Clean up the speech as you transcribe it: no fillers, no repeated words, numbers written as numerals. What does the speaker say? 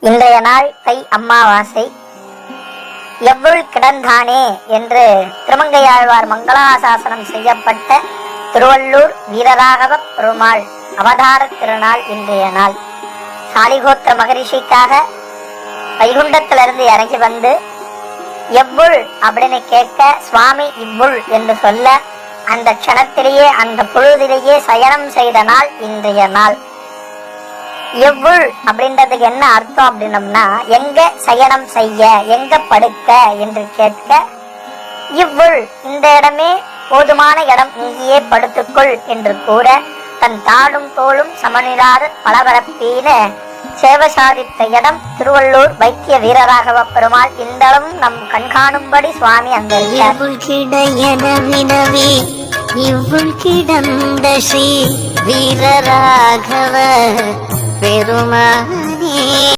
இன்றைய நாள் தை அமாவாசை. எவ்வுள் கிடந்தானே என்று திருமங்கையாழ்வார் மங்களாசாசனம் செய்யப்பட்ட திருவள்ளூர் வீரராகவ பெருமாள் அவதார திருநாள் இன்றைய நாள். சாலிகோத்திர மகரிஷிக்காக வைகுண்டத்திலிருந்து இறங்கி வந்து எவ்வுள் அப்படின்னு கேட்க சுவாமி இவ்வுள் என்று சொல்ல அந்த க்ஷணத்திலேயே அந்த பொழுதிலேயே சயனம் செய்த நாள் இன்றைய நாள். எவ்வுள் அப்படின்றதுக்கு என்ன அர்த்தம் அப்படின்னம்னா, எங்க சயனம் செய்ய, எங்க படுக்க என்று கேட்க இவ்வுள் இந்த இடமே போதுமான இடம், இங்கேயே படுத்துக்கொள் என்று கூற தன் தாடும் தோளும் சமனிராத பலபரப்பீன சேவை சாதித்த இடம் திருவள்ளூர் வைத்திய வீரராகவ பெருமாள். இந்த அளவும் நம் கண்காணும்படி சுவாமி அங்க இவ்வுள் கிடந்த ஸ்ரீ வீரராகவ பெருமானே.